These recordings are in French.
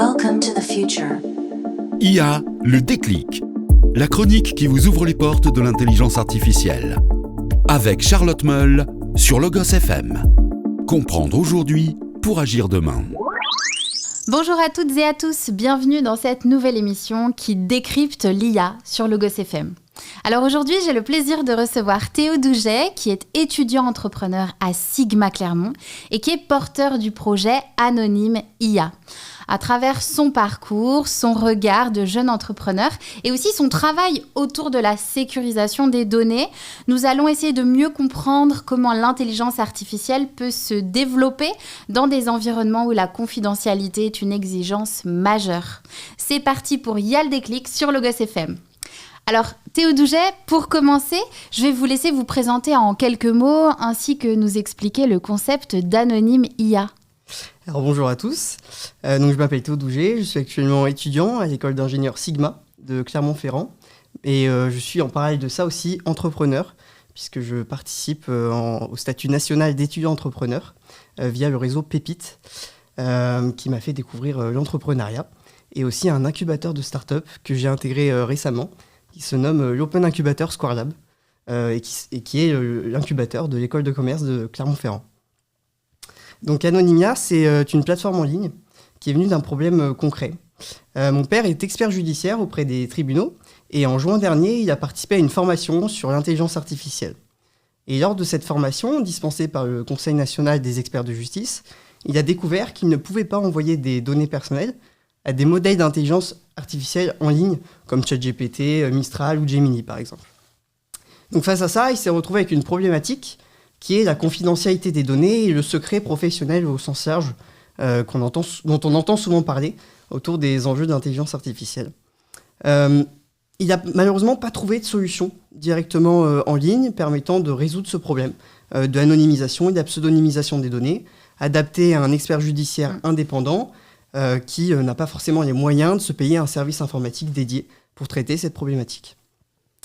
Welcome to the future. IA, le déclic. La chronique qui vous ouvre les portes de l'intelligence artificielle. Avec Charlotte Meul sur Logos FM. Comprendre aujourd'hui pour agir demain. Bonjour à toutes et à tous, bienvenue dans cette nouvelle émission qui décrypte l'IA sur Logos FM. Alors aujourd'hui, j'ai le plaisir de recevoir Théo Douget, qui est étudiant entrepreneur à Sigma Clermont et qui est porteur du projet Anonyme IA. À travers son parcours, son regard de jeune entrepreneur et aussi son travail autour de la sécurisation des données, nous allons essayer de mieux comprendre comment l'intelligence artificielle peut se développer dans des environnements où la confidentialité est une exigence majeure. C'est parti pour IA le déclic sur Logos FM. Alors, Théo Douget, pour commencer, je vais vous laisser vous présenter en quelques mots ainsi que nous expliquer le concept d'Anonyme IA. Alors bonjour à tous, je m'appelle Théo Douget, je suis actuellement étudiant à l'école d'ingénieurs Sigma de Clermont-Ferrand et je suis en parallèle de ça aussi entrepreneur puisque je participe au statut national d'étudiant entrepreneur via le réseau Pépite qui m'a fait découvrir l'entrepreneuriat et aussi un incubateur de start-up que j'ai intégré récemment qui se nomme l'Open Incubator Square Lab et qui est l'incubateur de l'école de commerce de Clermont-Ferrand. Donc Anonyme IA, c'est une plateforme en ligne qui est venue d'un problème concret. Mon père est expert judiciaire auprès des tribunaux et en juin dernier, il a participé à une formation sur l'intelligence artificielle. Et lors de cette formation, dispensée par le Conseil national des experts de justice, il a découvert qu'il ne pouvait pas envoyer des données personnelles à des modèles d'intelligence artificielle en ligne comme ChatGPT, Mistral ou Gemini par exemple. Donc face à ça, il s'est retrouvé avec une problématique qui est la confidentialité des données et le secret professionnel au sens large dont on entend souvent parler autour des enjeux d'intelligence artificielle. Il n'a malheureusement pas trouvé de solution directement en ligne permettant de résoudre ce problème de l'anonymisation et de la pseudonymisation des données, adapté à un expert judiciaire indépendant qui n'a pas forcément les moyens de se payer un service informatique dédié pour traiter cette problématique.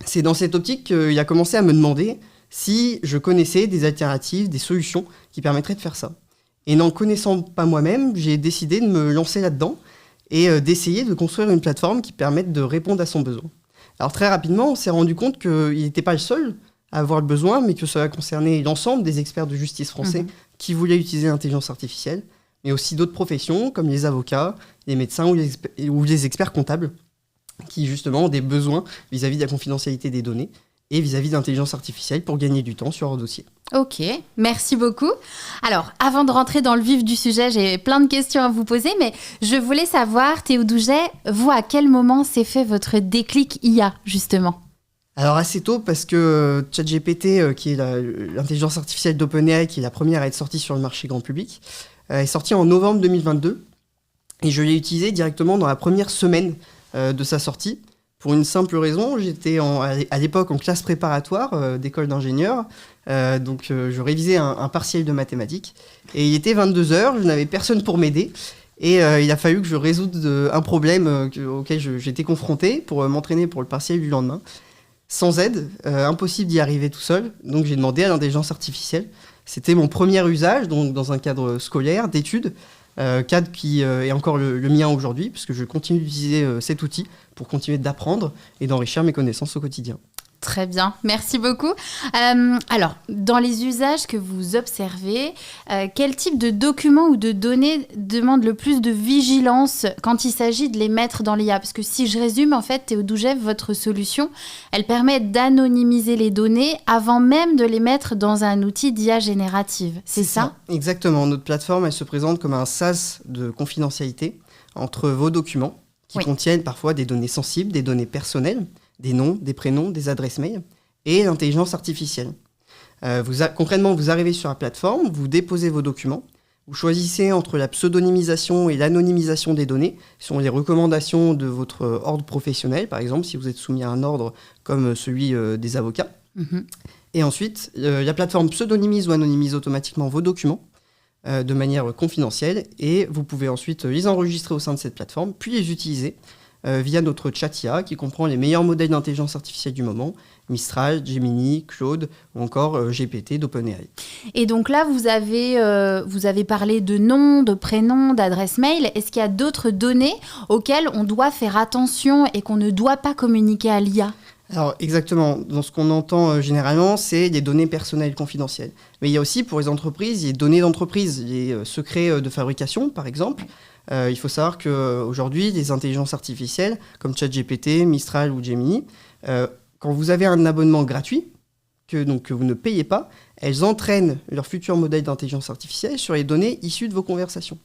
C'est dans cette optique qu'il a commencé à me demander si je connaissais des alternatives, des solutions qui permettraient de faire ça. Et n'en connaissant pas moi-même, j'ai décidé de me lancer là-dedans et d'essayer de construire une plateforme qui permette de répondre à son besoin. Alors très rapidement, on s'est rendu compte qu'il n'était pas le seul à avoir le besoin, mais que cela concernait l'ensemble des experts de justice français qui voulaient utiliser l'intelligence artificielle, mais aussi d'autres professions comme les avocats, les médecins ou les experts comptables, qui justement ont des besoins vis-à-vis de la confidentialité des données et vis-à-vis d'intelligence artificielle pour gagner du temps sur leur dossier. Ok, merci beaucoup. Alors, avant de rentrer dans le vif du sujet, j'ai plein de questions à vous poser, mais je voulais savoir, Théo Douget, vous, à quel moment s'est fait votre déclic IA, justement ? Alors assez tôt, parce que ChatGPT, qui est l'intelligence artificielle d'OpenAI, qui est la première à être sortie sur le marché grand public, est sortie en novembre 2022, et je l'ai utilisé directement dans la première semaine de sa sortie. Pour une simple raison, j'étais à l'époque en classe préparatoire d'école d'ingénieur, donc je révisais un partiel de mathématiques, et il était 22h, je n'avais personne pour m'aider, et il a fallu que je résoudre un problème auquel j'étais confronté pour m'entraîner pour le partiel du lendemain. Sans aide, impossible d'y arriver tout seul, donc j'ai demandé à l'intelligence artificielle. C'était mon premier usage, donc dans un cadre scolaire, d'études, cadre qui est encore le mien aujourd'hui, puisque je continue d'utiliser cet outil pour continuer d'apprendre et d'enrichir mes connaissances au quotidien. Très bien, merci beaucoup. Alors, dans les usages que vous observez, quel type de documents ou de données demandent le plus de vigilance quand il s'agit de les mettre dans l'IA ? Parce que si je résume, en fait, Théo Douget, votre solution, elle permet d'anonymiser les données avant même de les mettre dans un outil d'IA générative. C'est ça ? Exactement. Notre plateforme, elle se présente comme un sas de confidentialité entre vos documents qui contiennent parfois des données sensibles, des données personnelles, des noms, des prénoms, des adresses mail, et l'intelligence artificielle. Concrètement, vous arrivez sur la plateforme, vous déposez vos documents, vous choisissez entre la pseudonymisation et l'anonymisation des données, qui sont les recommandations de votre ordre professionnel, par exemple, si vous êtes soumis à un ordre comme celui des avocats. Et ensuite, la plateforme pseudonymise ou anonymise automatiquement vos documents de manière confidentielle, et vous pouvez ensuite les enregistrer au sein de cette plateforme, puis les utiliser via notre chat IA qui comprend les meilleurs modèles d'intelligence artificielle du moment, Mistral, Gemini, Claude ou encore GPT d'OpenAI. Et donc là, vous avez parlé de nom, de prénom, d'adresse mail. Est-ce qu'il y a d'autres données auxquelles on doit faire attention et qu'on ne doit pas communiquer à l'IA ? Alors exactement, dans ce qu'on entend généralement, c'est des données personnelles confidentielles. Mais il y a aussi pour les entreprises, les données d'entreprise, les secrets de fabrication par exemple. Il faut savoir qu'aujourd'hui, les intelligences artificielles comme ChatGPT, Mistral ou Gemini, quand vous avez un abonnement gratuit, que vous ne payez pas, elles entraînent leur futur modèle d'intelligence artificielle sur les données issues de vos conversations.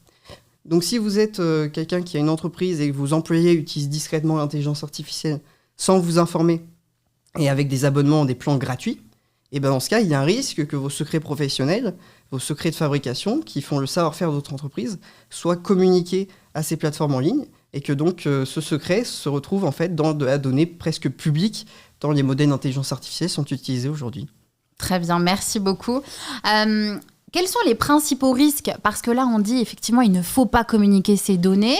Donc si vous êtes quelqu'un qui a une entreprise et que vos employés utilisent discrètement l'intelligence artificielle sans vous informer et avec des abonnements, des plans gratuits, et ben dans ce cas, il y a un risque que vos secrets professionnels, vos secrets de fabrication, qui font le savoir-faire de votre entreprise, soient communiqués à ces plateformes en ligne, et que donc ce secret se retrouve en fait dans de la donnée presque publique, dont les modèles d'intelligence artificielle sont utilisés aujourd'hui. Très bien, merci beaucoup. Quels sont les principaux risques ? Parce que là, on dit effectivement, il ne faut pas communiquer ces données.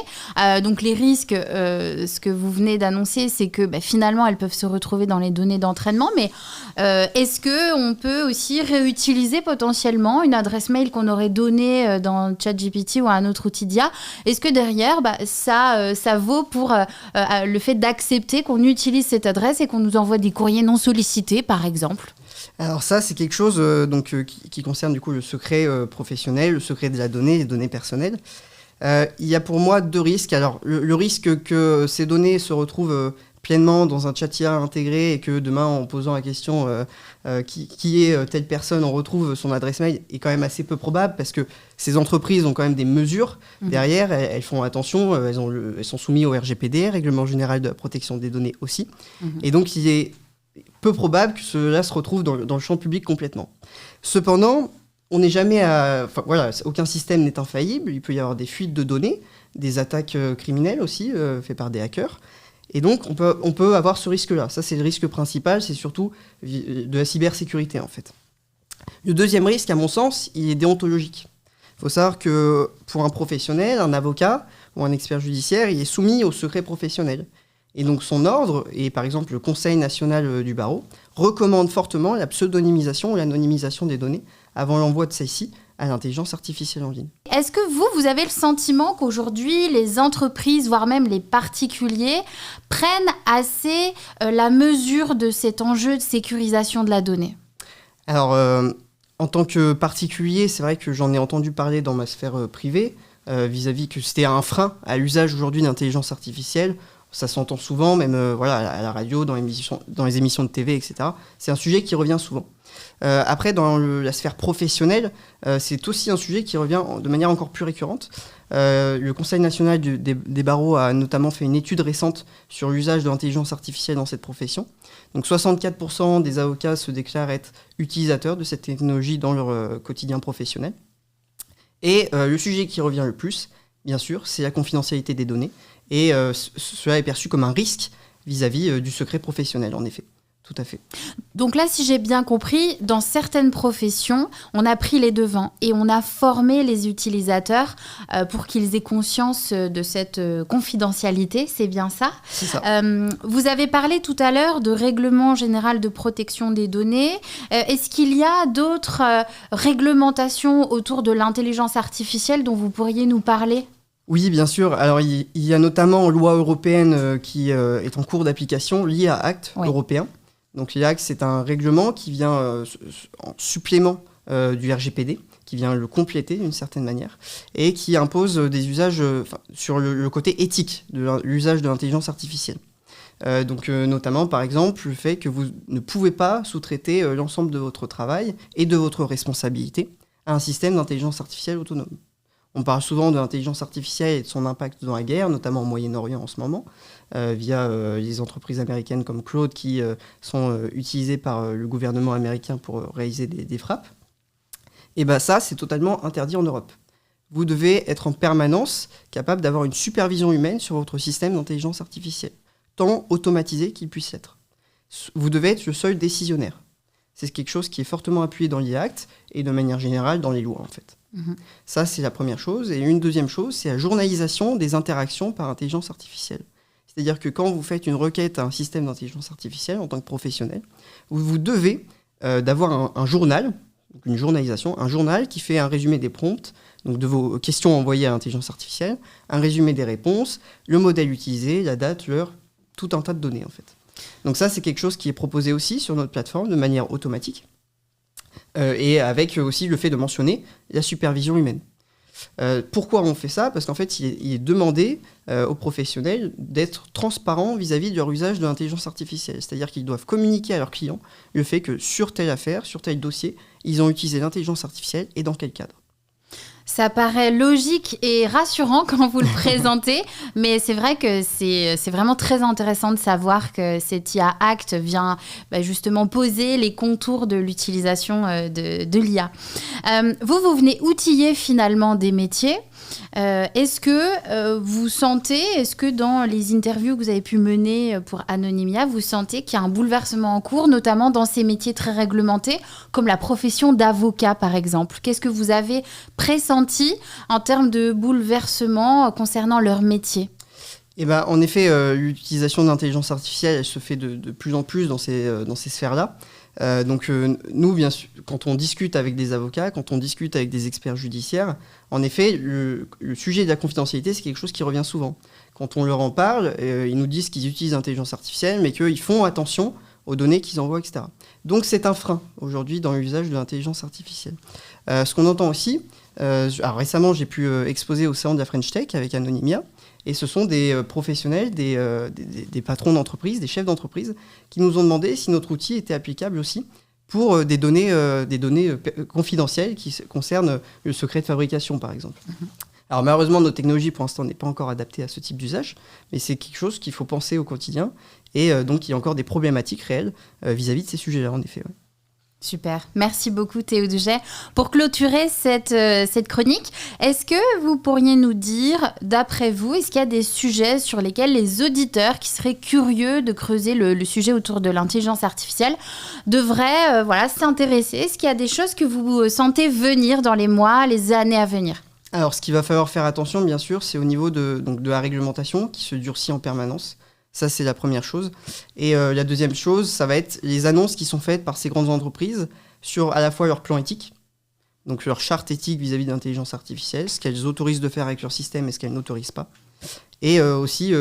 Donc les risques, ce que vous venez d'annoncer, c'est que finalement, elles peuvent se retrouver dans les données d'entraînement. Mais est-ce qu'on peut aussi réutiliser potentiellement une adresse mail qu'on aurait donnée dans ChatGPT ou un autre outil d'IA ? Est-ce que derrière, ça vaut pour le fait d'accepter qu'on utilise cette adresse et qu'on nous envoie des courriers non sollicités, par exemple ? Alors ça, c'est quelque chose qui concerne du coup le secret professionnel, le secret de la donnée, les données personnelles. Il y a pour moi deux risques. Alors le risque que ces données se retrouvent pleinement dans un chat IA intégré et que demain, en posant la question qui est telle personne, on retrouve son adresse mail est quand même assez peu probable parce que ces entreprises ont quand même des mesures derrière. Elles font attention, elles sont soumises au RGPD, Règlement général de la protection des données aussi. Et donc il est peu probable que cela se retrouve dans le champ public complètement. Cependant, on n'est jamais aucun système n'est infaillible. Il peut y avoir des fuites de données, des attaques criminelles aussi, faites par des hackers. Et donc, on peut avoir ce risque-là. Ça, c'est le risque principal, c'est surtout de la cybersécurité, en fait. Le deuxième risque, à mon sens, il est déontologique. Il faut savoir que pour un professionnel, un avocat ou un expert judiciaire, il est soumis au secret professionnel. Et donc son ordre, et par exemple le Conseil national du barreau, recommande fortement la pseudonymisation ou l'anonymisation des données avant l'envoi de celles-ci à l'intelligence artificielle en ligne. Est-ce que vous avez le sentiment qu'aujourd'hui, les entreprises, voire même les particuliers, prennent assez la mesure de cet enjeu de sécurisation de la donnée ? Alors, en tant que particulier, c'est vrai que j'en ai entendu parler dans ma sphère privée, vis-à-vis que c'était un frein à l'usage aujourd'hui d'intelligence artificielle. Ça s'entend souvent, même à la radio, dans les émissions de TV, etc. C'est un sujet qui revient souvent. Après, dans la sphère professionnelle, c'est aussi un sujet qui revient de manière encore plus récurrente. Le Conseil national des barreaux a notamment fait une étude récente sur l'usage de l'intelligence artificielle dans cette profession. Donc 64% des avocats se déclarent être utilisateurs de cette technologie dans leur quotidien professionnel. Et le sujet qui revient le plus, bien sûr, c'est la confidentialité des données. Et cela est perçu comme un risque vis-à-vis du secret professionnel, en effet. Tout à fait. Donc là, si j'ai bien compris, dans certaines professions, on a pris les devants et on a formé les utilisateurs pour qu'ils aient conscience de cette confidentialité. C'est bien ça ? C'est ça. Vous avez parlé tout à l'heure de règlement général de protection des données. Est-ce qu'il y a d'autres réglementations autour de l'intelligence artificielle dont vous pourriez nous parler ? Oui, bien sûr. Alors, il y a notamment une loi européenne qui est en cours d'application, l'IA Act européen. Donc, l'IA Act, c'est un règlement qui vient en supplément du RGPD, qui vient le compléter d'une certaine manière, et qui impose des usages sur le côté éthique de l'usage de l'intelligence artificielle. Notamment, par exemple, le fait que vous ne pouvez pas sous-traiter l'ensemble de votre travail et de votre responsabilité à un système d'intelligence artificielle autonome. On parle souvent de l'intelligence artificielle et de son impact dans la guerre, notamment au Moyen-Orient en ce moment, via les entreprises américaines comme Claude qui sont utilisées par le gouvernement américain pour réaliser des frappes. Et ça, c'est totalement interdit en Europe. Vous devez être en permanence capable d'avoir une supervision humaine sur votre système d'intelligence artificielle, tant automatisé qu'il puisse être. Vous devez être le seul décisionnaire. C'est quelque chose qui est fortement appuyé dans l'IA Act et de manière générale dans les lois, en fait. Ça, c'est la première chose. Et une deuxième chose, c'est la journalisation des interactions par intelligence artificielle. C'est-à-dire que quand vous faites une requête à un système d'intelligence artificielle en tant que professionnel, vous devez d'avoir un journal, donc une journalisation, un journal qui fait un résumé des prompts, donc de vos questions envoyées à l'intelligence artificielle, un résumé des réponses, le modèle utilisé, la date, l'heure, tout un tas de données en fait. Donc ça, c'est quelque chose qui est proposé aussi sur notre plateforme de manière automatique et avec aussi le fait de mentionner la supervision humaine. Pourquoi on fait ça ? Parce qu'en fait, il est demandé aux professionnels d'être transparents vis-à-vis de leur usage de l'intelligence artificielle. C'est-à-dire qu'ils doivent communiquer à leurs clients le fait que sur telle affaire, sur tel dossier, ils ont utilisé l'intelligence artificielle et dans quel cadre. Ça paraît logique et rassurant quand vous le présentez, mais c'est vrai que c'est vraiment très intéressant de savoir que cet IA Act vient justement poser les contours de l'utilisation de l'IA. Vous venez outiller finalement des métiers. Est-ce que vous sentez, est-ce que dans les interviews que vous avez pu mener pour Anonymia, vous sentez qu'il y a un bouleversement en cours, notamment dans ces métiers très réglementés, comme la profession d'avocat par exemple ? Qu'est-ce que vous avez pressenti en termes de bouleversement concernant leur métier ? En effet, l'utilisation de l'intelligence artificielle, elle se fait de plus en plus dans ces sphères-là. Nous, bien sûr, quand on discute avec des avocats, quand on discute avec des experts judiciaires, en effet, le sujet de la confidentialité, c'est quelque chose qui revient souvent. Quand on leur en parle, ils nous disent qu'ils utilisent l'intelligence artificielle, mais qu'ils font attention aux données qu'ils envoient, etc. Donc c'est un frein aujourd'hui dans l'usage de l'intelligence artificielle. Ce qu'on entend aussi, récemment j'ai pu exposer au salon de la French Tech avec Anonymia, et ce sont des professionnels, des patrons d'entreprise, des chefs d'entreprise, qui nous ont demandé si notre outil était applicable aussi pour des données confidentielles qui concernent le secret de fabrication, par exemple. Alors malheureusement, notre technologie, pour l'instant, n'est pas encore adaptée à ce type d'usage, mais c'est quelque chose qu'il faut penser au quotidien, et donc il y a encore des problématiques réelles vis-à-vis de ces sujets-là, en effet. Ouais. Super, merci beaucoup Théo Douget. Pour clôturer cette chronique, est-ce que vous pourriez nous dire, d'après vous, est-ce qu'il y a des sujets sur lesquels les auditeurs qui seraient curieux de creuser le sujet autour de l'intelligence artificielle devraient s'intéresser ? Est-ce qu'il y a des choses que vous sentez venir dans les mois, les années à venir ? Alors ce qu'il va falloir faire attention, bien sûr, c'est au niveau de la réglementation qui se durcit en permanence. Ça, c'est la première chose. Et la deuxième chose, ça va être les annonces qui sont faites par ces grandes entreprises sur à la fois leur plan éthique, donc leur charte éthique vis-à-vis de l'intelligence artificielle, ce qu'elles autorisent de faire avec leur système et ce qu'elles n'autorisent pas. Et aussi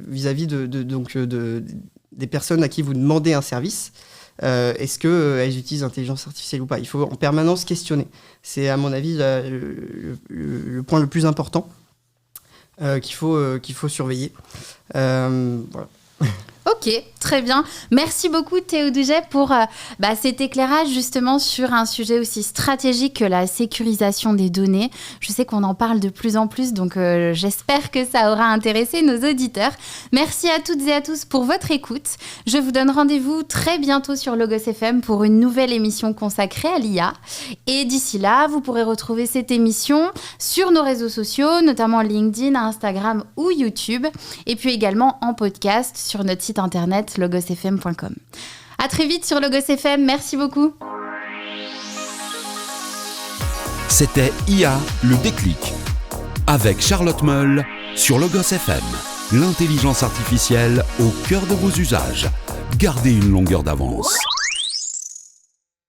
vis-à-vis des personnes à qui vous demandez un service, est-ce qu'elles utilisent l'intelligence artificielle ou pas ? Il faut en permanence questionner. C'est à mon avis le point le plus important. Qu'il faut surveiller. Voilà. Ok, très bien. Merci beaucoup Théo Douget pour cet éclairage justement sur un sujet aussi stratégique que la sécurisation des données. Je sais qu'on en parle de plus en plus, donc j'espère que ça aura intéressé nos auditeurs. Merci à toutes et à tous pour votre écoute. Je vous donne rendez-vous très bientôt sur Logos FM pour une nouvelle émission consacrée à l'IA. Et d'ici là, vous pourrez retrouver cette émission sur nos réseaux sociaux, notamment LinkedIn, Instagram ou YouTube, et puis également en podcast sur notre site internet logosfm.com. À très vite sur Logos FM, merci beaucoup. C'était IA, le déclic, avec Charlotte Meul sur Logos FM. L'intelligence artificielle au cœur de vos usages. Gardez une longueur d'avance.